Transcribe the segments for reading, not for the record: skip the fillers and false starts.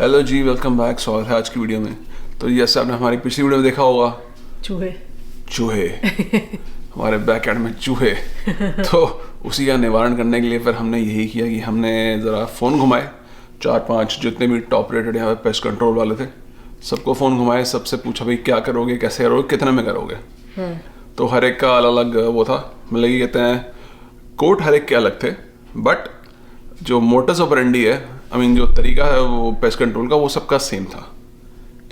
Hello जी, welcome back. स्वागत है आज की वीडियो में। तो जैसे आपने हमारी पिछली वीडियो में देखा होगा, चूहे हमारे बैकयार्ड में चूहे तो उसी का निवारण करने के लिए फिर हमने यही किया कि हमने ज़रा फ़ोन घुमाए। 4-5 जितने भी टॉप रेटेड यहाँ पे पेस्ट कंट्रोल वाले थे, सबको फ़ोन घुमाए, सबसे पूछा भाई क्या करोगे, कैसे करोगे, कितने में करोगे। तो हर एक का अलग अलग वो था, मतलब ये कहते हैं कोट हर एक के अलग थे, बट जो मोटस ऑपरेंडी है, जो तरीका है वो पेस्ट कंट्रोल का, वो सबका सेम था।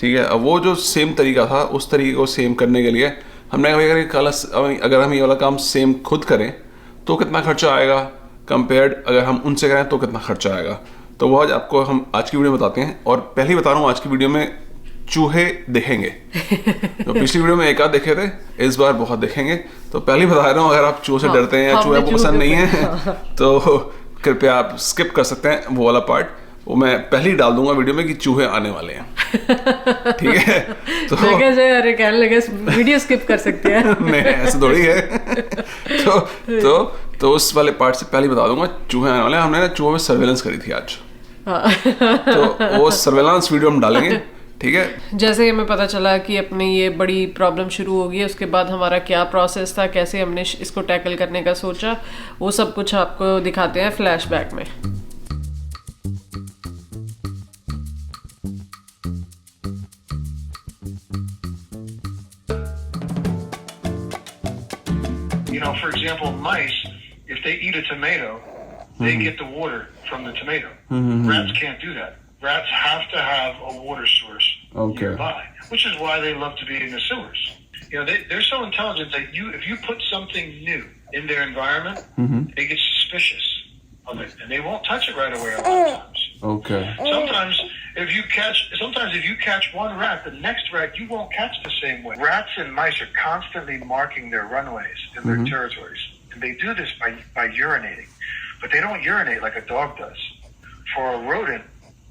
ठीक है, अब वो जो सेम तरीका था, उस तरीके को सेम करने के लिए हमने अगर हम ये वाला काम सेम खुद करें तो कितना खर्चा आएगा, कंपेयर्ड अगर हम उनसे करें तो कितना खर्चा आएगा। तो वो हम आज की वीडियो में बताते हैं। और पहले ही बता रहा हूँ, आज की वीडियो में चूहे दिखेंगे। तो पिछली वीडियो में एक आध देखे थे, इस बार बहुत देखेंगे। तो पहले ही बता रहा हूँ, अगर आप चूहे से डरते हैं या चूहे आपको पसंद नहीं है तो कृपया आप स्किप कर सकते हैं वो वाला पार्ट। वो मैं पहले ही डाल दूंगा वीडियो में कि चूहे आने वाले हैं। ठीक है, तो अरे कहने लगे वीडियो स्किप कर सकते हैं। नहीं, ऐसे थोड़ी है। तो उस वाले पार्ट से पहले ही बता दूंगा, चूहे आने वाले हैं। हमने ना चूहों में सर्वेलेंस करी थी आज, तो वो सर्वेलेंस वीडियो हम डालेंगे। ठीक है, जैसे ही हमें पता चला कि अपनी ये बड़ी प्रॉब्लम शुरू होगी, उसके बाद हमारा क्या प्रोसेस था, कैसे हमने इसको टैकल करने का सोचा, वो सब कुछ आपको दिखाते हैं फ्लैशबैक में। You know, for example, mice, if they eat a tomato, they get the water from the tomato. Rats can't do that. Rats have to have a water source nearby, which is why they love to be in the sewers. You know, they're so intelligent that if you put something new in their environment, they get suspicious of it, and they won't touch it right away a lot of times. Okay. Sometimes if you catch one rat, the next rat you won't catch the same way. Rats and mice are constantly marking their runways in their territories, and they do this by urinating, but they don't urinate like a dog does. For a rodent,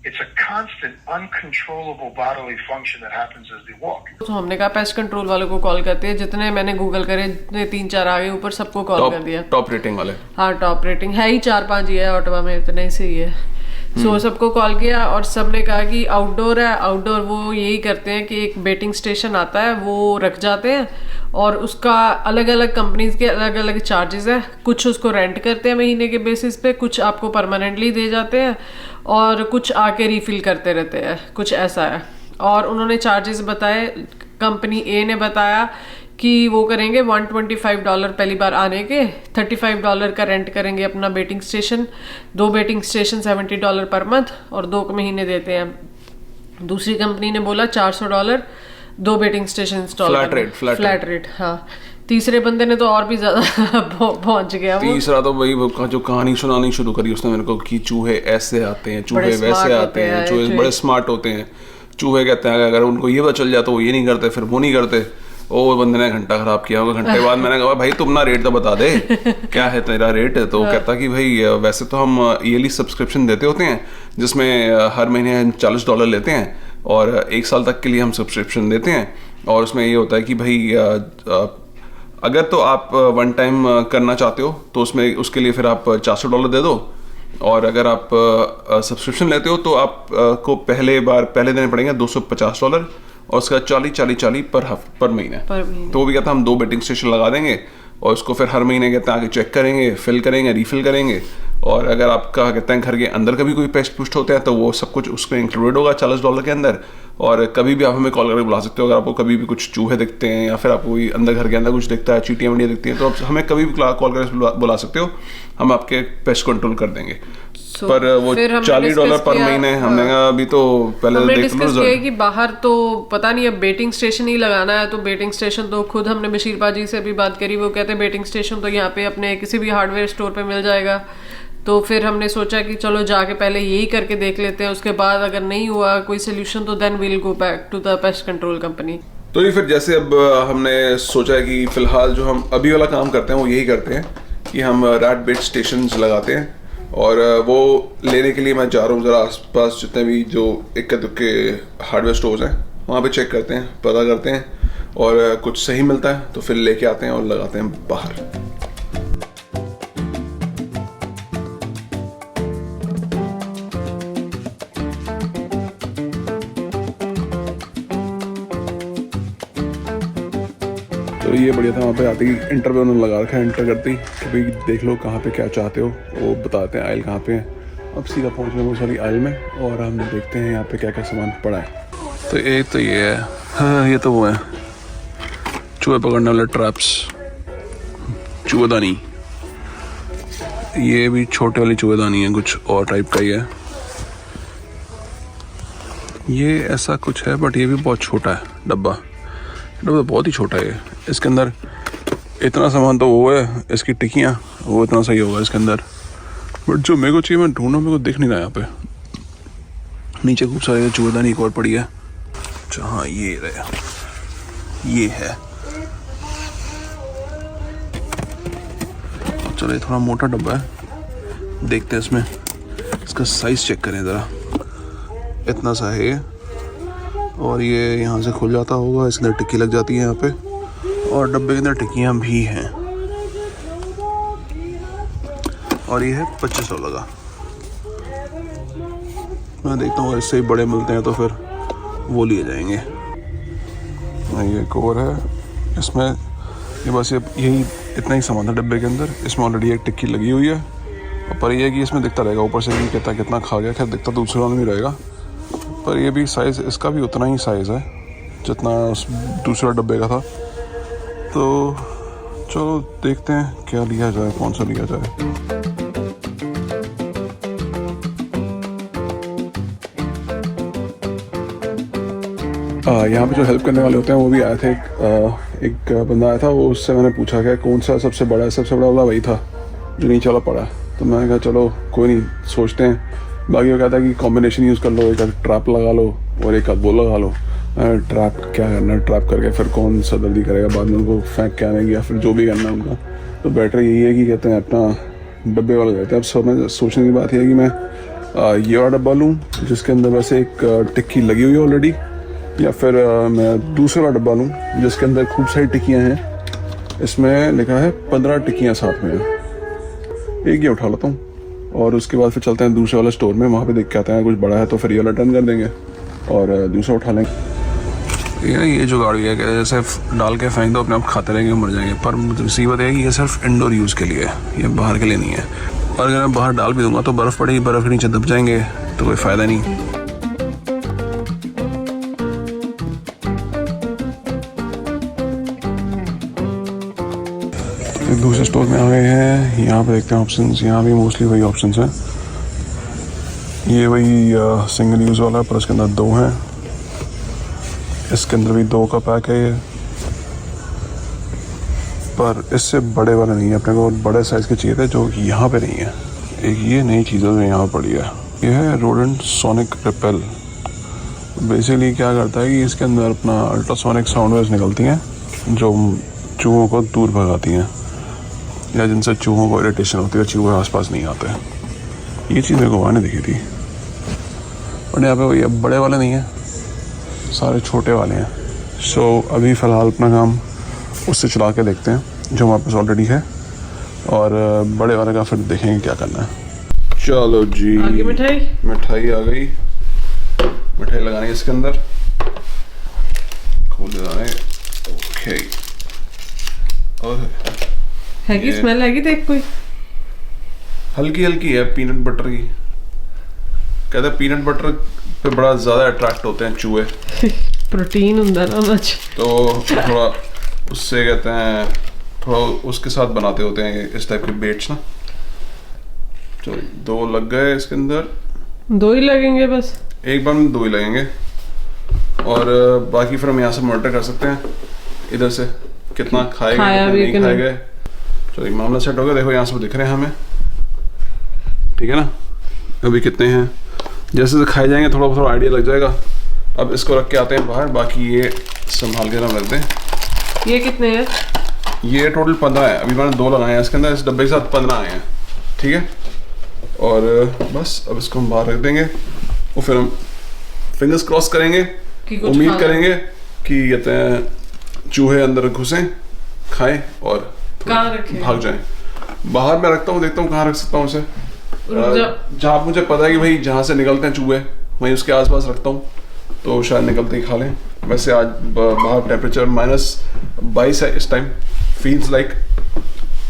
it's a constant, uncontrollable bodily function that happens as they walk. तो हमने कहा pest control वालों को call करते हैं। जितने मैंने Google करे, जितने 3-4 आगे ऊपर, सबको कॉल कर दिया। टॉप रेटिंग वाले, हाँ, टॉप रेटिंग है ही 4-5 ही है ऑटोवा में, इतने ही सही है। सबको कॉल किया और सबने कहा कि आउटडोर है। आउटडोर वो यही करते हैं कि एक बेटिंग स्टेशन आता है, वो रख जाते हैं, और उसका अलग अलग कंपनीज के अलग अलग चार्जेस है। कुछ उसको रेंट करते हैं महीने के बेसिस पे, कुछ आपको परमानेंटली दे जाते हैं, और कुछ आके रिफिल करते रहते हैं, कुछ ऐसा है। और उन्होंने चार्जेस बताए, कंपनी ए ने बताया कि वो करेंगे $125 पहली बार आने के, $35 का रेंट करेंगे अपना betting station, 2 betting station $70 per month, और 2 महीने देते हैं। दूसरी कंपनी ने बोला $400, 2 betting station install, flat rate. हाँ, तीसरे बंदे ने तो और भी ज्यादा पहुंच गया। तीसरा तो वही जो कहानी सुनानी शुरू करी उसने मेरे को कि चूहे ऐसे आते हैं, चूहे वैसे आते हैं, चूहे बड़े स्मार्ट होते हैं। चूहे कहते हैं अगर उनको ये पता चल जाए तो वो ये नहीं करते, फिर वो नहीं करते। वो बंदे ने घंटा खराब किया होगा। घंटे बाद मैंने कहा भाई तुम ना रेट तो बता दे, क्या है तेरा रेट। तो कहता कि भाई वैसे तो हम ईयरली सब्सक्रिप्शन देते होते हैं, जिसमें हर महीने $40 लेते हैं, और 1 साल तक के लिए हम सब्सक्रिप्शन देते हैं। और उसमें ये होता है कि भाई अगर तो आप वन टाइम करना चाहते हो तो उसके लिए फिर आप $400 दे दो, और अगर आप सब्सक्रिप्शन लेते हो तो आपको पहले देने पड़ेंगे $250, और उसका 40 पर महीने। तो वो भी कहता है हम 2 बेटिंग स्टेशन लगा देंगे, और उसको फिर हर महीने कहते हैं आगे चेक करेंगे, फिल करेंगे, रिफिल करेंगे। और अगर आपका कहते हैं घर के अंदर कभी कोई पेस्ट पुस्ट होते हैं तो वो सब कुछ उसमें इंक्लूडेड होगा $40 के अंदर। और कभी भी आप हमें कॉल करके बुला सकते हो, अगर आपको कभी भी कुछ चूहे दिखते हैं या फिर आपको कोई अंदर घर के अंदर कुछ दिखता है, चींटियां वंटियां दिखती हैं, तो आप हमें कभी भी कॉल करके बुला सकते हो, हम आपके पेस्ट कंट्रोल कर देंगे। पर वो $40 पर महीने, हमने कहा अभी तो पहले डिस्कस किया कि बाहर तो पता नहीं, अब बेटिंग स्टेशन ही लगाना है। तो बेटिंग स्टेशन तो खुद हमने बशीर पाजी से भी बात करी, वो कहते हैं बेटिंग स्टेशन तो यहाँ पे अपने किसी भी हार्डवेयर स्टोर पे मिल जाएगा। तो फिर हमने सोचा कि चलो जाके पहले यही करके देख लेते हैं, उसके बाद अगर नहीं हुआ कोई सोल्यूशन तो then we'll go back to the pest control company. तो ये फिर जैसे अब हमने सोचा कि फिलहाल जो हम अभी वाला काम करते हैं वो यही करते हैं कि हम रैट बेट स्टेशन लगाते हैं, और वो लेने के लिए मैं जा रहा हूँ ज़रा आसपास जितने भी जो इक्के दुक्के हार्डवेयर स्टोर्स हैं वहाँ पे चेक करते हैं, पता करते हैं, और कुछ सही मिलता है तो फिर लेके आते हैं और लगाते हैं बाहर। तो ये बढ़िया था। वहाँ पे आते ही इंटरव्यू उन्होंने लगा रखा है, इंटर करती कि भाई देख लो कहाँ पे क्या चाहते हो, वो बताते हैं आयल कहाँ पे है। अब सीधा पहुँच गए वो सारी आयल में और हम देखते हैं यहाँ पे क्या क्या सामान पड़ा है। तो ये है, हाँ ये तो वो है चूहे पकड़ने वाले ट्रैप्स, चूहेदानी। ये भी छोटे वाली चूहेदानी है, कुछ और टाइप का ही है। ये ऐसा कुछ है बट ये भी बहुत छोटा है डब्बा तो बहुत ही छोटा है। इसके अंदर इतना सामान तो वो है, इसकी टिक्कियाँ वो इतना सही होगा इसके अंदर, बट जो मेरे को चाहिए मैं ढूंढूं, मेरे को दिख नहीं रहा यहाँ पे। नीचे खूब सारे चूहेदानी एक और पड़ी है। हाँ ये रहा, ये है। चलो ये थोड़ा मोटा डब्बा है, देखते हैं इसमें इसका साइज चेक करें ज़रा। इतना सा है ये, और ये यहाँ से खुल जाता होगा, इसके अंदर टिक्की लग जाती है यहाँ पे, और डब्बे के अंदर टिक्कियाँ भी हैं। और ये है 2500 का। मैं देखता हूँ इससे ही बड़े मिलते हैं तो फिर वो लिए जाएंगे। ये एक और है, इसमें ये बस यही इतना ही सामान था डब्बे के अंदर। इसमें ऑलरेडी एक टिक्की लगी हुई है, और पर ये है कि इसमें दिखता रहेगा ऊपर से कि कितना खा गया। खैर दिखता दूसरे वाला नहीं रहेगा, पर ये भी साइज़ इसका भी उतना ही साइज़ है जितना उस दूसरा डब्बे का था। तो चलो देखते हैं क्या लिया जाए, कौन सा लिया जाए। यहाँ पे जो हेल्प करने वाले होते हैं वो भी आए थे। एक बंदा आया था, वो उससे मैंने पूछा कि कौन सा सबसे बड़ा है। सबसे बड़ा वाला वही था जो नीचे वाला पड़ा। तो मैंने कहा चलो कोई नहीं, सोचते हैं। बाकी वो कहता है कि कॉम्बिनेशन यूज़ कर लो, एक ट्रैप लगा लो और एक वो लगा लो। ट्रैप क्या करना है, ट्रैप करके फिर कौन सा जल्दी करेगा, बाद में उनको फेंक के आने की या फिर जो भी करना है उनका। तो बेटर यही है कि कहते हैं अपना डब्बे वाला कहते हैं। अब समझ सोचने की बात यह है कि मैं ये वाला डब्बा लूँ जिसके अंदर वैसे एक टिक्की लगी हुई है ऑलरेडी, या फिर मैं दूसरा वाला डब्बा लूँ जिसके अंदर खूब सारी टिक्कियाँ हैं। इसमें लिखा है 15 टिक्कियाँ साथ में हैं। एक ये उठा लेता हूँ और उसके बाद फिर चलते हैं दूसरे वाला स्टोर में, वहाँ पे देख के आते हैं। कुछ बड़ा है तो फिर ये वाला टर्न कर देंगे और दूसरा उठा लेंगे। ये जो गाड़ी है कि सिर्फ डाल के फेंक दो, अपने आप खाते रहेंगे, मर जाएंगे। पर मुसीबत है कि ये सिर्फ इंडोर यूज़ के लिए है, ये बाहर के लिए नहीं है। और अगर मैं बाहर डाल भी दूंगा तो बर्फ़ पड़ेगी, बर्फ़ के नीचे दब जाएंगे तो कोई फ़ायदा नहीं। एक दूसरे स्टोर में आ गए हैं, यहाँ पे देखते हैं ऑप्शंस। यहाँ भी मोस्टली वही ऑप्शंस हैं। ये वही सिंगल यूज़ वाला है, पर उसके अंदर 2 हैं। इसके अंदर भी 2 का पैक है ये, पर इससे बड़े वाले नहीं है। अपने को बड़े साइज़ के चाहिए थे जो यहाँ पे नहीं है। एक ये नई चीज़ों में यहाँ पड़ी है, ये है रोडेंट सोनिक रिपेल। बेसिकली क्या करता है कि इसके अंदर अपना अल्ट्रासोनिक साउंड वेव्स निकलती हैं जो चूहों को दूर भगाती हैं, या जिनसे चूहों को इरिटेशन होती है, चूहे आसपास नहीं आते। ये चीज़ मेरे को वहाँ नहीं दिखी थी। और यहाँ पे वही बड़े वाले नहीं हैं, सारे छोटे वाले हैं। सो अभी फ़िलहाल अपना काम उससे चला के देखते हैं जो हमारे पास ऑलरेडी है, और बड़े वाले का फिर देखेंगे क्या करना है। चलो जी, मिठाई आ गई। मिठाई लगानी है इसके अंदर, खोल देना है। ओके, और हैगी स्मेल हैगी, देख कोई हल्की हल्की है पीनट बटर की। कहते हैं पीनट बटर पे बड़ा ज़्यादा अट्रैक्ट होते हैं चूहे। प्रोटीन होता ना मच, तो थोड़ा उससे कहते हैं थोड़ा उसके साथ बनाते होते हैं इस टाइप के बेट्स ना। चलो 2 लग गए इसके अंदर। 2 ही लगेंगे बस, एक बार में 2 ही लगेंगे, और बाकी फिर हम यहाँ से मॉनिटर कर सकते हैं इधर से कितना खाएगा कितना नहीं खाएगा। चलो मामला सेट हो गया। देखो यहाँ से दिख रहे हैं हमें, ठीक है ना। अभी कितने हैं, जैसे जैसे खाए जाएंगे थोड़ा थोड़ा आइडिया लग जाएगा। अब इसको रख के आते हैं बाहर, बाकी ये संभाल के ना रख दें। ये कितने हैं? ये टोटल 15 है। अभी मैंने 2 लगाए हैं इसके अंदर, इस डब्बे के साथ 15 आए हैं, ठीक है। और बस अब इसको हम बाहर रख देंगे और फिर हम फिंगर्स क्रॉस करेंगे, उम्मीद करेंगे कि कहते हैं चूहे अंदर घुसें, खाएं और भाग जाएं। बाहर मैं रखता हूँ, देखता हूँ कहाँ रख सकता हूँ उसे। जहाँ मुझे पता है कि भाई जहाँ से निकलते हैं चूहे वहीं उसके आसपास रखता हूँ, तो शायद निकलते ही खा लें। वैसे आज बाहर टेम्परेचर -22 है इस टाइम, फील्स लाइक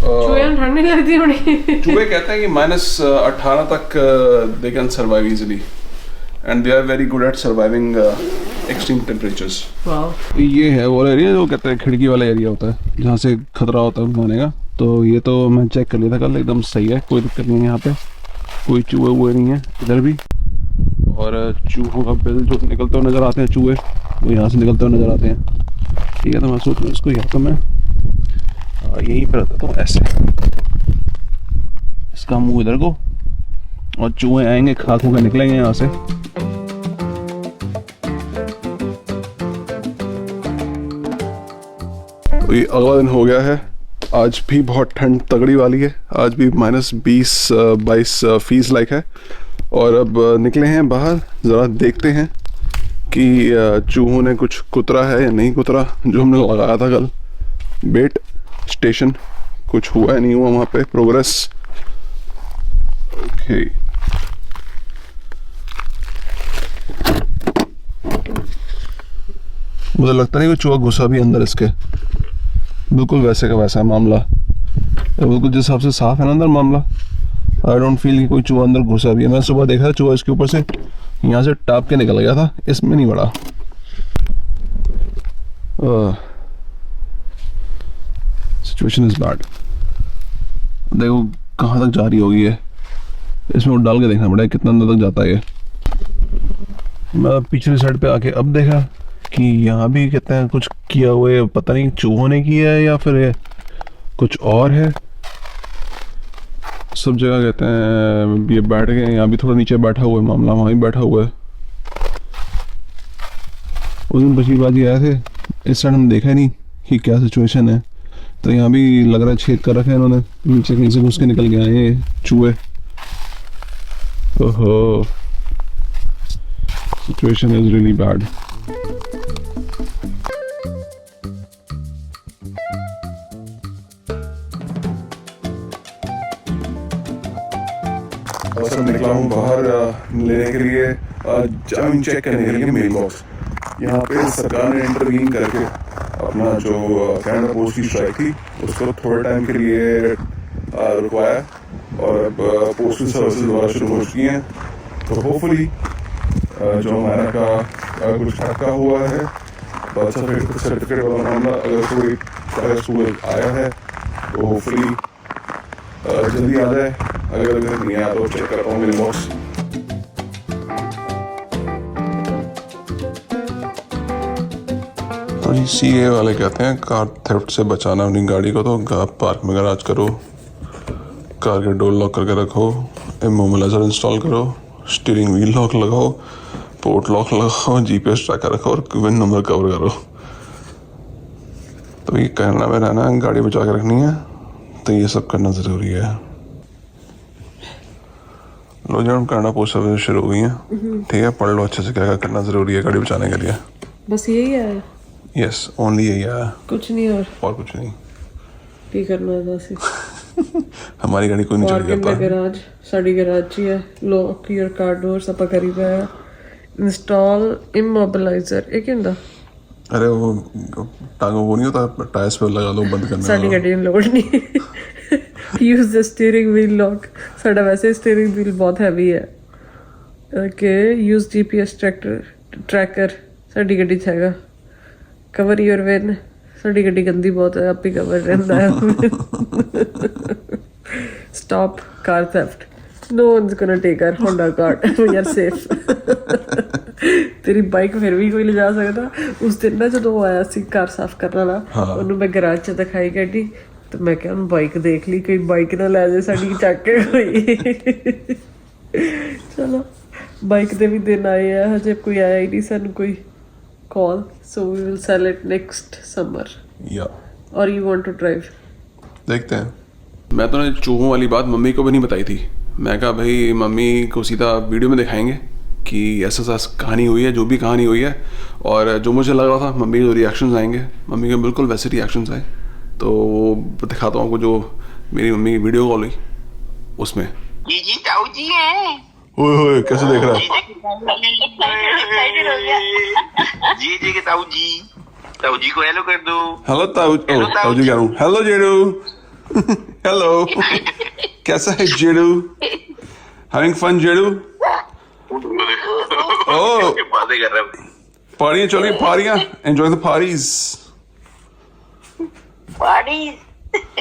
चूहे ठंड नहीं लगती होनी। चूहे कहते हैं कि -18 तक they can survive easily and they are very good at surviving extreme temperatures. Wow. ये है वो एरिया जो कहते हैं खिड़की वाला एरिया होता है जहाँ से खतरा होता है खाने का। तो ये तो मैं चेक कर लिया था कल, एकदम सही है, कोई दिक्कत नहीं है यहाँ पे, कोई चूहे वूहे नहीं है इधर भी। और चूहों का बिल जो निकलते हुए नज़र आते हैं, चूहे वो यहाँ से निकलते हुए नज़र आते हैं। ठीक है, तो मैं सोच रहा हूँ इसको या तो मैं यहीं पर रखता हूँ ऐसे, इसका मुँह इधर को, और चूहे आएंगे खा खू के निकलेंगे यहाँ से। तो ये अगला दिन हो गया है, आज भी बहुत ठंड तगड़ी वाली है, आज भी -20-22 फीस लाइक है। और अब निकले हैं बाहर, ज़रा देखते हैं कि चूहों ने कुछ कुतरा है या नहीं कुतरा। जो हमने लगाया था कल बेट स्टेशन, कुछ हुआ है नहीं हुआ वहाँ पे प्रोग्रेस। ओके, मुझे लगता नहीं कोई चूहा घुसा भी अंदर इसके, बिल्कुल वैसे का वैसा है मामला, बिल्कुल जिस हिसाब से साफ है ना अंदर मामला। आई डोंट फील कि कोई चूहा अंदर घुसा भी है। मैं सुबह देखा चूहा इसके ऊपर से यहाँ से टाप के निकल गया था, इसमें नहीं बड़ा। Situation is bad. देखो कहाँ तक जा रही होगी ये, इसमें वो डाल के देखना पड़ेगा कितना अंदर तक जाता है ये। मैं पिछली साइड पे आके अब देखा कि यहाँ भी कहते हैं कुछ किया हुआ है, पता नहीं चूहों ने किया है या फिर कुछ और है। सब जगह कहते हैं ये बैठ गए, यहाँ भी थोड़ा नीचे बैठा हुआ है मामला, वहाँ भी बैठा हुआ है। उस दिन बशीबाजी आए थे, इस साइड हम देखा नहीं कि क्या सिचुएशन है, तो यहाँ भी लग रहा है छेद कर रखा है इन्होंने, नीचे कहीं से घुस के निकल गए ये चूहे। ओहो, सिचुएशन इज रियली बैड। बस मैं निकला हूँ बाहर लेने के लिए जमीन चेक करने के लिए मेल बॉक्स। यहाँ पे सरकार ने इंटरवीन करके अपना जो कनाडा पोस्ट की स्ट्राइक थी उसको थोड़े टाइम के लिए रुकवाया, और अब पोस्टल सर्विसेज दोबारा शुरू हो चुकी हैं। तो होपफुली जो हमारा का कुछ ठक्का हुआ है बर्थ सर्टिफिकेट वाला मामला, अगर कोई कागज आया है तो होपफुली जल्दी आ जाए। अगर नहीं आया तो चेक करता हूँ मेरे बॉक्स। तो जी CA वाले कहते हैं कार थेफ्ट से बचाना अपनी गाड़ी को, तो पार्क में गैराज करो, कार के डोर लॉक करके रखो, इमोबिलाइजर इंस्टॉल करो, स्टीयरिंग व्हील लॉक लगाओ, पोर्ट लॉक लगाओ, GPS ट्रैकर रखो और विन नंबर कवर करो। तो ये कहना में रहना है, गाड़ी बचा के रखनी है, तो ये सब करना ज़रूरी है। लो जी, हम कनाडा पोस्ट सर्विस शुरू हो गई हैं। ठीक है, पढ़ लो अच्छे से क्या क्या करना ज़रूरी है गाड़ी बचाने के लिए। बस यही है? यस, ओनली यही है, कुछ नहीं और कुछ नहीं। की करना है बस। हमारी गाड़ी कोई नहीं चल जाता। गैराज साड़ी गैराज ही है। लॉक योर कार डोर्स आप करी पे है। इंस्टॉल इमोबिलाइजर एक ਹੁੰਦਾ। अरे वो टांगों वो नहीं होता, टायर्स पे लगा लो बंद करने। साड़ी गाड़ी में लोड नहीं। Use the steering wheel lock. साड़ा वैसे स्टीयरिंग व्हील बहुत हैवी है। Okay, use GPS tracker sari गड्डी च हैगा। कवर योर विन, साड़ी गड्डी गंदी बहुत है, आप ही कवर रहता है। Stop car theft, no one is gonna take our Honda car, we are safe. तेरी बाइक फिर भी कोई ले जा सकता। उस दिन ना जो आया सी कार साफ करने वाला, ਉਹਨੂੰ मैं गराज च दिखाई गड्डी, तो मैं क्या बाइक देख ली, कोई बाइक ना ले जाए साड़ी चक के कोई। चलो बाइक दे भी दिन आए हैं, हजे कोई आया ही नहीं सन कोई call, so we will sell it next summer. या और यू वांट टू ड्राइव? देखते हैं। मैं तो चूहों वाली बात मम्मी को भी नहीं बताई थी। मैं कहा भाई मम्मी को सीधा वीडियो में दिखाएंगे कि ऐसा कहानी हुई है, जो भी कहानी हुई है, और जो मुझे लग रहा था मम्मी के जो रिएक्शंस आएंगे, मम्मी के बिल्कुल वैसे रिएक्शंस आए। तो वो दिखाता हूँ आपको जो मेरी मम्मी की वीडियो कॉल हुई उसमें। जी ताऊ जी हैं। ओए कैसे देख रहा है? जी जी के ताऊ जी को हेलो कर दो। हेलो ताऊ जी कह रहा हूँ। हेलो जेडू। हेलो कैसा है जेडू? Having fun जेडू? ओह बातें कर रहा हूँ। पार्टियां चल रही, पार्टियां, एंजॉय द पार्टीज।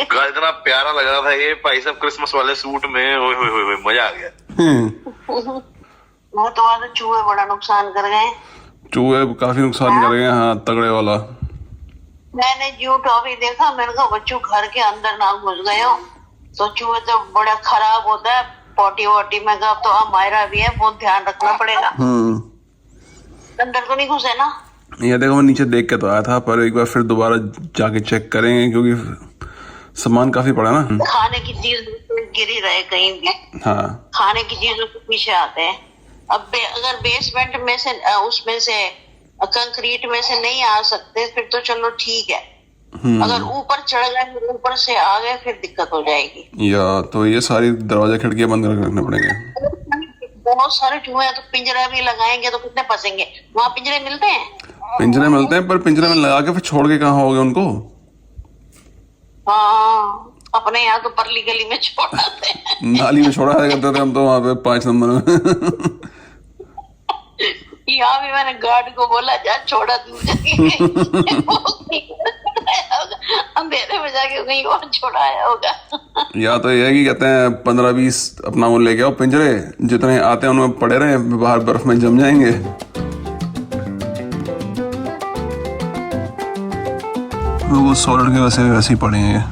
कल इतना प्यारा लग रहा था ये भाई साहब क्रिसमस वाले सूट में, ओए मजा आ गया। वो तो आज चूहे बड़ा नुकसान कर गए। चूहे काफी नुकसान कर गए, हाँ तगड़े वाला। मैंने यूट्यूब देखा, मैंने कहा बच्चों घर के अंदर ना घुस गए हो तो चूहे तो बड़ा खराब होता है पोटी वोटी में। कहा तो हमारा भी है, बहुत ध्यान रखना पड़ेगा। अंदर तो नहीं घुसे ना? ये देखो मैं नीचे देख के तो आया था, पर एक बार फिर दोबारा जाके चेक करेंगे क्योंकि सामान काफी पड़ा ना। खाने की चीज गिरी रहे कहीं भी, हाँ खाने की चीजों के पीछे आते हैं। अब अगर बेसमेंट में से उसमें से कंक्रीट में से नहीं आ सकते फिर तो चलो ठीक है। अगर ऊपर चढ़ गए, ऊपर से आ गए, फिर दिक्कत हो जाएगी। या तो ये सारी दरवाजे खिड़कियां बंद करके रखने पड़ेंगे। बहुत सारे चूहे हैं तो पिंजरा भी लगाएंगे तो कितने फंसेंगे। वहाँ पिंजरे मिलते हैं? पिंजरे मिलते हैं, पर पिंजरे में लगा के फिर छोड़ के कहाँ होगे उनको? हाँ, अपने यहाँ तो परली गली में छोड़ आते हैं। नाली में छोड़ा करते थे हम तो वहाँ पे 5 नंबर में। यहाँ भी मैंने गार्ड को बोला जा छोड़ा तू अंधेरे में जाके कहीं और छोड़ाया होगा। या तो ये कि कहते हैं 15-20 अपना वो लेके आओ पिंजरे, जितने आते हैं उनमें पड़े रहे, बाहर बर्फ में जम जाएंगे। वो सॉलिड के वैसे ही पड़े हैं,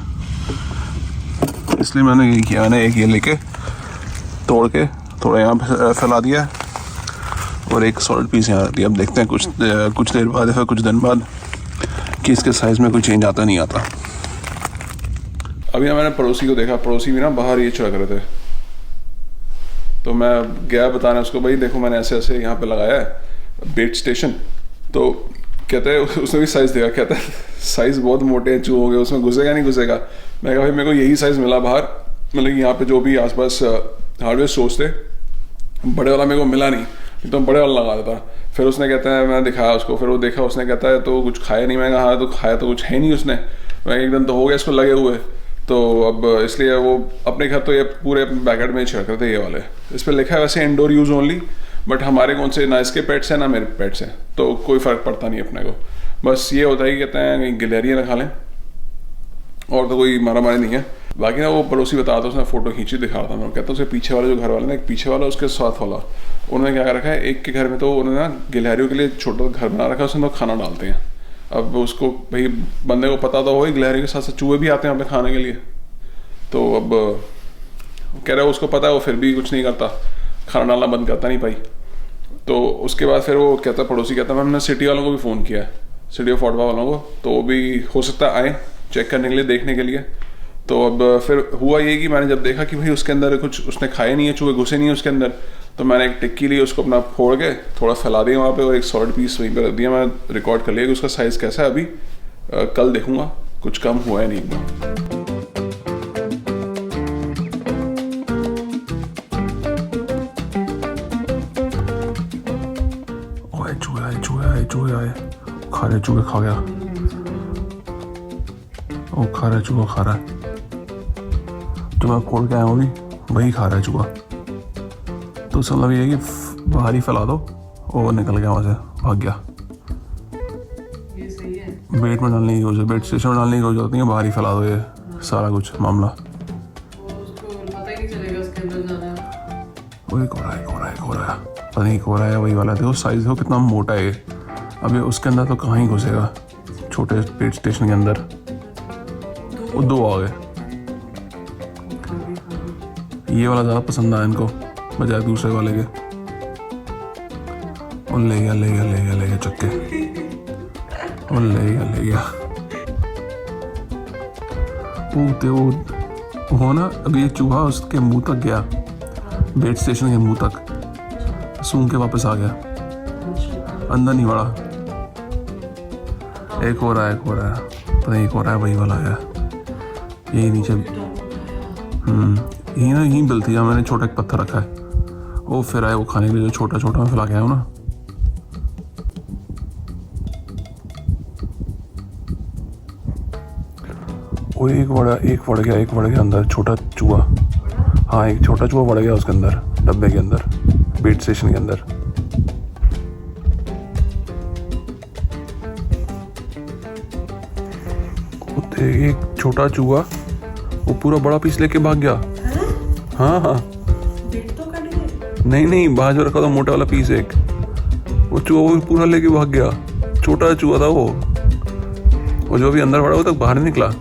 इसलिए मैंने ये किया, मैंने एक ये लेके तोड़ के थोड़ा यहाँ पे फैला दिया और एक सॉलिड पीस यहाँ रख दिया। अब देखते हैं कुछ देर बाद या फिर कुछ दिन बाद कि इसके साइज में कोई चेंज आता नहीं आता। अभी मैंने पड़ोसी को देखा, पड़ोसी भी ना बाहर ये छिड़क रहे थे, तो मैं गया बताने उसको, भाई देखो मैंने ऐसे ऐसे यहाँ पे लगाया है बेट स्टेशन। तो कहते हैं, उसने भी साइज देखा, कहता है साइज बहुत मोटे हैं चूहों के, उसमें घुसेगा नहीं घुसेगा। मैं कहा भाई मेरे को यही साइज मिला बाहर, मतलब यहाँ पे जो भी आसपास हार्डवेयर स्टोर्स थे, बड़े वाला मेरे को मिला नहीं, तो बड़े वाला लगा देता। फिर उसने कहता है, मैंने दिखाया उसको, फिर वो देखा, उसने कहता है तो कुछ खाया नहीं। मैं कहा हाँ तो खाया तो कुछ है नहीं उसने। मैं एकदम तो हो गया इसको लगे हुए, तो अब इसलिए वो अपने घर तो ये पूरे बैकेट में छिड़क रहे थे ये वाले। इस पर लिखा है वैसे इंडोर यूज ओनली, बट हमारे कौन से ना इसके पेट्स हैं ना मेरे पेट्स हैं, तो कोई फ़र्क पड़ता नहीं अपने को। बस ये होता है कि कहते हैं कहीं गिलहरियाँ ना खा लें, और तो कोई मारा मारी नहीं है। बाकी ना वो पड़ोसी बता था, उसने फोटो खींची दिखा रहा था, मैं कहता हूँ उसके पीछे वाले जो घर वाले ना, एक पीछे वाला उसके साथ वाला, उन्होंने क्या कर रखा है, एक के घर में तो उन्होंने ना गिलहरियों के लिए छोटा घर बना रखा है, उसमें तो खाना डालते हैं। अब उसको भाई बंदे को पता तो हो, गिलहरियों के साथ साथ चूहे भी आते हैं यहाँ पे खाने के लिए, तो अब कह रहा है उसको पता है, वो फिर भी कुछ नहीं करता, खाना डालना बंद करता नहीं भाई। तो उसके बाद फिर वो कहता, पड़ोसी कहता, मैंने सिटी वालों को भी फ़ोन किया है, सिटी ऑफ ऑटवा वालों को, तो वो भी हो सकता है आए चेक करने के लिए, देखने के लिए। तो अब फिर हुआ ये कि मैंने जब देखा कि भाई उसके अंदर कुछ उसने खाए नहीं है, चूहे घुसे नहीं है उसके अंदर, तो मैंने एक टिक्की ली, उसको अपना फोड़ के थोड़ा फैला दिया वहाँ पे, और एक सॉलिड पीस वहीं पे रख दिया। मैं रिकॉर्ड कर लिया कि उसका साइज़ कैसा है। अभी कल देखूंगा, कुछ कम हुआ है नहीं एकदम। चूहे आए, खा रहे चूहे, खा गया वो, खा रहा है चूहा, खा रहा है जो मैं फोड़ के आया हूँ अभी, वही खा रहा है चूहा। तो मतलब ये है कि बाहर ही फैला दो, वो निकल गया वहाँ से, भाग गया। ये सही है। बेट में डालने की कोशिश, बेट स्टेशन में डालने की कोशिश होती है, बाहर ही फैला दो ये सारा कुछ मामला। उसको पता ही नहीं चलेगा उसके अंदर जाना है। वही हो रहा है, पता नहीं हो रहा है, वही वाला। देखो साइज देखो कितना मोटा है। अभी उसके अंदर तो कहाँ ही घुसेगा, छोटे बेट स्टेशन के अंदर। वो 2 आ गए। ये वाला ज़्यादा पसंद आया इनको बजाय दूसरे वाले के। और ले गया चक्के, और ले गया। वो हो ना, अभी ये चूहा उसके मुंह तक गया, बेट स्टेशन के मुंह तक सूंघ के वापस आ गया, अंदर नहीं बढ़ा। एक हो रहा है, पता नहीं एक हो रहा है, वही वाला है यही नीचे। यही ना, यहीं बिलती है, मैंने छोटा एक पत्थर रखा है, वो फिर आए वो खाने के लिए, जो छोटा छोटा मैं फैला के आया हूँ ना। वो एक बढ़ गया अंदर छोटा चूहा। हाँ, एक छोटा चूहा बढ़ गया उसके अंदर, डब्बे के अंदर, बेट स्टेशन के अंदर। एक छोटा चूहा वो पूरा बड़ा पीस लेके भाग गया। हाँ, नहीं, बाहर जो रखा था मोटा वाला पीस एक, वो चूहा वो पूरा लेके भाग गया। छोटा चूहा था वो, और जो अभी अंदर पड़ा वो तक बाहर नहीं निकला।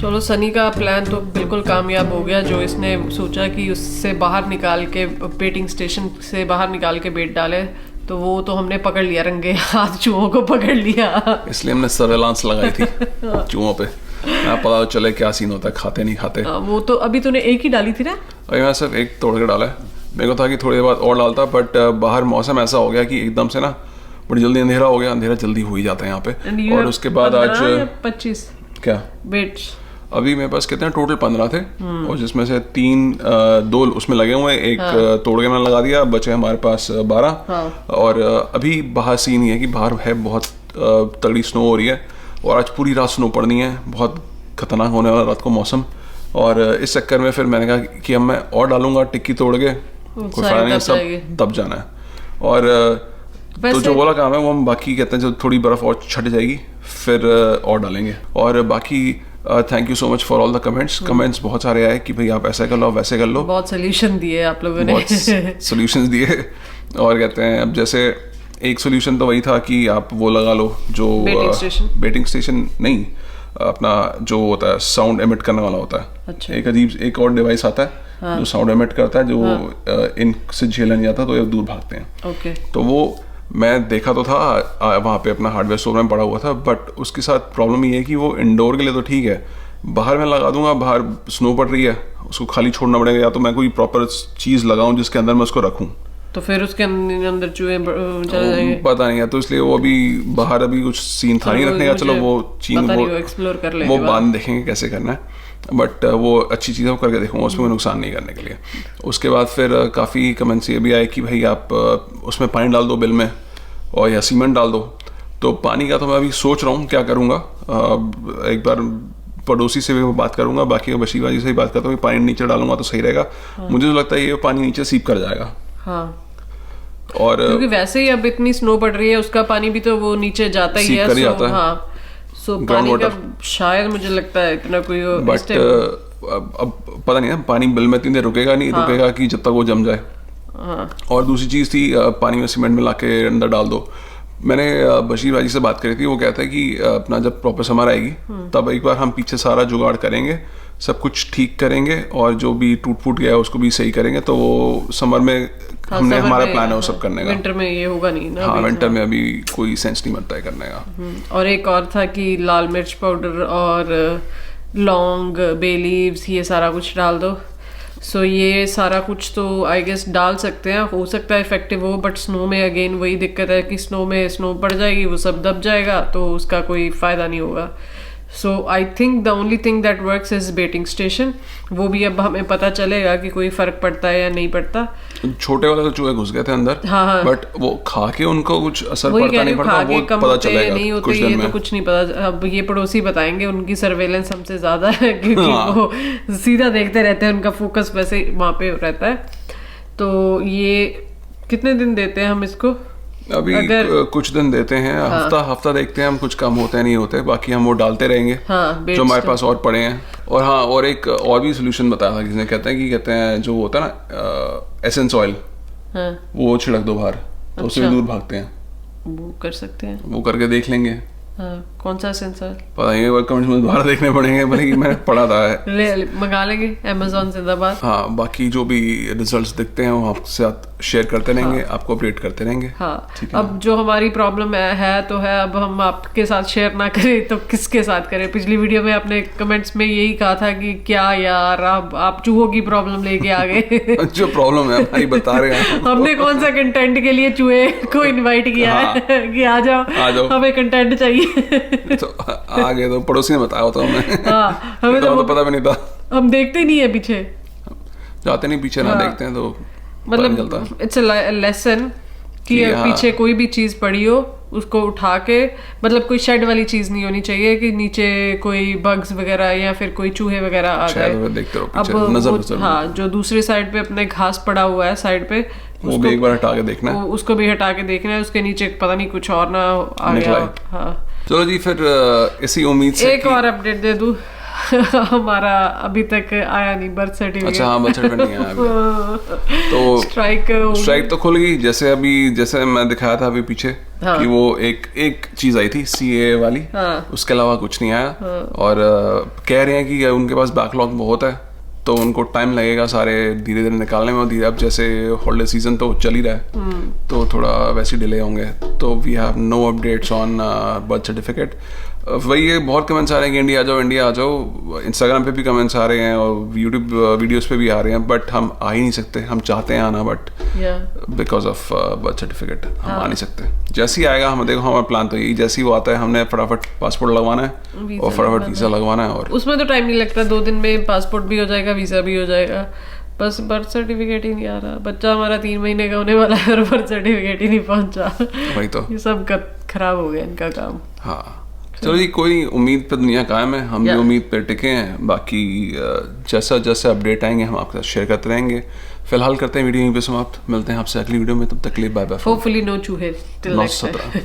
चलो, सनी का प्लान तो बिल्कुल कामयाब हो गया। जो इसने सोचा कि उससे बाहर निकाल के, बेटिंग स्टेशन से बाहर निकाल के बेट डाले, तो वो तो हमने पकड़ लिया, रंगे हाथ चूहों को पकड़ लिया। इसलिए हमने सर्वेलांस लगाई थी चूहों पे, पता चले क्या सीन होता है, खाते नहीं खाते। वो तो अभी तूने एक ही डाली थी ना? अभी मैं सिर्फ एक तोड़ के डाला है। मेरे को था कि थोड़ी देर बाद और डालता, बट बाहर मौसम ऐसा हो गया कि एकदम से ना बड़ी जल्दी अंधेरा हो गया। अंधेरा जल्दी हो ही जाता है यहाँ पे। और उसके बाद आज 25 क्या बेट्स अभी मेरे पास कितने टोटल 15 थे, और जिसमें से 2 उसमें लगे हुए, एक तोड़ के मैंने लगा दिया, बचे हमारे पास 12। और अभी बाहर सीन ये है कि बाहर है बहुत तगड़ी स्नो हो रही है, और आज पूरी रात स्नो पड़नी है, बहुत खतरनाक होने वाला रात को मौसम। और इस चक्कर में फिर मैंने कहा कि अब मैं और डालूंगा टिक्की तोड़ के, कोई फायदा नहीं, सब दब जाना है। और तो जो वाला काम है वो हम बाकी कहते हैं, जो थोड़ी बर्फ और छट जाएगी फिर और डालेंगे। और बाकी thank you so much for all the comments बहुत सारे आए कि भाई आप ऐसा कर लो, वैसे कर लो। बहुत सोल्यूशन दिए आप लोगों ने, सोल्यूशंस दिए। और कहते हैं अब जैसे एक सोल्यूशन तो वही था कि आप वो लगा लो जो बेटिंग स्टेशन नहीं, अपना जो होता है साउंड एमिट करने वाला होता है। अच्छा। एक अजीब एक और डिवाइस आता है जो साउंड एमिट करता है, जो इनक से झेला नहीं जाता तो ये दूर भागते हैं। ओके। तो वो मैं देखा तो था वहाँ पे अपना हार्डवेयर स्टोर में पड़ा हुआ था, बट उसके साथ प्रॉब्लम ये है कि वो इंडोर के लिए तो ठीक है, बाहर मैं लगा दूंगा, बाहर स्नो पड़ रही है, उसको खाली छोड़ना पड़ेगा, या तो मैं कोई प्रॉपर चीज़ लगाऊं जिसके अंदर मैं उसको रखूं। तो फिर उसके अंदर चूहे चले जाएंगे, पता नहीं है। तो इसलिए वो अभी बाहर अभी कुछ सीन था नहीं रखने का। चलो वो चीन वो एक्सप्लोर कर लेंगे, वो बाद देखेंगे कैसे करना है, बट वो अच्छी चीज़ है, वो करके देखूंगा, उसमें कोई नुकसान नहीं करने के लिए। उसके बाद फिर काफ़ी कमेंट्स ये भी आए कि भाई आप उसमें पानी डाल दो बिल में, और या सीमेंट डाल दो। तो पानी का तो मैं अभी सोच रहा हूँ क्या करूँगा। एक बार पड़ोसी से भी मैं बात करूँगा, बाकी बशीबा जी से ही बात करता हूँ, पानी नीचे डालूंगा तो सही रहेगा। मुझे तो लगता है ये पानी नीचे सीप कर जाएगा। हाँ, और क्योंकि वैसे ही अब इतनी स्नो पड़ रही है, उसका पानी भी तो वो नीचे जाता ही है। जाता है। हाँ, सो पानी का शायद मुझे लगता है इतना कोई, बट अब पता नहीं है पानी बिल में इतनी देर रुकेगा नहीं, रुकेगा कि जब तक वो जम जाए। और दूसरी चीज़ थी पानी में सीमेंट मिला के अंदर डाल दो। मैंने बशीर भाई से बात करी थी, वो कहता है कि अपना जब प्रॉपर समर आएगी तब एक बार हम पीछे सारा जुगाड़ करेंगे, सब कुछ ठीक करेंगे, और जो भी टूट फूट गया है उसको भी सही करेंगे। तो वो समर में हमने हमारा प्लान है वो सब करने का। विंटर में ये होगा नहीं ना। हाँ, विंटर में अभी कोई सेंस नहीं बनता है करने का। और एक और था कि लाल मिर्च पाउडर और लौंग, बे लीव्स, ये सारा कुछ डाल दो। सो ये सारा कुछ तो आई गेस डाल सकते हैं, हो सकता है इफेक्टिव हो, बट स्नो में अगेन वही दिक्कत है कि स्नो में स्नो पड़ जाएगी, वो सब दब जाएगा, तो उसका कोई फायदा नहीं होगा। So I think the only thing that works is betting station. वो भी अब हमें पता चलेगा कि कोई फर्क पड़ता है या नहीं पड़ता। छोटे वाले तो चूहे घुस गए थे अंदर। हाँ। बट वो खा के उनको कुछ असर पड़ता नहीं पड़ता, वो पता चलेगा नहीं होते, ये तो कुछ नहीं पता। अब ये पड़ोसी बताएंगे, उनकी सर्वेलेंस हमसे ज्यादा है क्योंकि वो सीधा देखते रहते हैं, उनका फोकस वैसे वहां पे रहता है। तो ये कितने दिन देते हैं हम इसको? अभी कुछ दिन देते हैं, हफ्ता देखते हैं हम, कुछ कम होते हैं नहीं होते, बाकी हम वो डालते रहेंगे। हाँ, जो हमारे पास और पड़े हैं। और हाँ, और एक और भी सोल्यूशन बताया था किसने, कहते हैं जो होता है ना एसेंस ऑयल, हाँ, वो छिड़क दो बाहर, तो उससे दूर भागते हैं। वो कर सकते हैं, वो करके देख लेंगे हाँ, कौन सा सेंसर? पता नहीं, वो कमेंट्स में दोबारा देखने पड़ेंगे, भले ही मैंने पढ़ा था। ले मंगा लेंगे अमेज़न जिंदाबाद। हाँ, बाकी जो भी रिजल्ट्स दिखते हैं वो आपके साथ शेयर करते रहेंगे, आपको अपडेट करते रहेंगे। हाँ, ठीक है। अब जो हमारी प्रॉब्लम है तो है, अब हम आपके साथ शेयर ना करें तो किसके साथ करें? पिछली वीडियो में आपने कमेंट्स में यही कहा था कि क्या यार आप चूहों की प्रॉब्लम लेके आ गए। जो प्रॉब्लम है हमारी बता रहे हैं। हमने कौन सा कंटेंट के लिए चूहे को इनवाइट किया है कि आ जाओ हमें कंटेंट चाहिए। तो आगे तो पड़ोसी ने बताया होता हमें। हाँ, हमें तो पता भी नहीं था। हम देखते नहीं है पीछे, जाते नहीं पीछे ना देखते हैं तो मतलब इट्स अ लेसन कि पीछे कोई भी चीज पड़ी हो उसको उठा के, मतलब कोई शेड वाली चीज नहीं होनी चाहिए कि नीचे कोई बग्स वगैरह या फिर कोई चूहे वगैरह आ जाए। देखते रहो पीछे, अब नजर हाँ, जो दूसरी साइड पे अपने घास पड़ा हुआ है साइड पे, वो भी एक बार हटा के देखना है। उसको भी हटा के देखना है, उसके नीचे पता नहीं कुछ और ना आ गया। हाँ, चलो जी, फिर इसी उम्मीद से एक और अपडेट दे दूं। हमारा अभी तक आया नहीं बर्थ सर्टिफिकेट। अच्छा, हाँ, बर्थ सर्टिफिकेट नहीं आया अभी। तो स्ट्राइक तो खुल गई, जैसे मैं दिखाया था अभी पीछे कि वो एक चीज आई थी CA वाली, उसके अलावा कुछ नहीं आया। और कह रहे हैं कि उनके पास बैकलॉग बहुत है, तो उनको टाइम लगेगा सारे धीरे धीरे निकालने में। धीरे अब जैसे हॉलीडे सीजन तो चल ही रहा है, तो थोड़ा वैसे डिले होंगे। तो we have no updates on birth certificate. वही है, बहुत कमेंट्स आ रहे हैं कि इंडिया आ जाओ। इंस्टाग्राम पे भी कमेंट्स आ रहे हैं और यूट्यूब वीडियोस पे भी आ रहे हैं, बट हम आ ही नहीं सकते। हम चाहते हैं आना, but because of birth certificate हम आ नहीं सकते। जैसे ही आएगा हम देखो, हमारा प्लान तो यही, जैसे ही वो आता है हमने फटाफट पासपोर्ट लगवाना है और फटाफट वीजा लगवाना है। और उसमें तो टाइम नहीं लगता, 2 दिन में पासपोर्ट भी हो जाएगा, वीजा भी हो जाएगा। बस बर्थ सर्टिफिकेट ही नहीं आ रहा। बच्चा हमारा 3 महीने का होने वाला है और बर्थ सर्टिफिकेट ही नहीं पहुंचा। वही तो, ये सब खराब हो गया इनका काम। हाँ, चलो जी, कोई उम्मीद पे दुनिया कायम है, हम भी उम्मीद पे टिके हैं। बाकी जैसा अपडेट आएंगे हम आपके साथ शेयर करते रहेंगे। फिलहाल करते हैं वीडियो यहीं पे समाप्त। मिलते हैं आपसे अगली वीडियो में, तब तक के लिए बाय बाय। होपफुली नो चूहे टिल नेक्स्ट टाइम।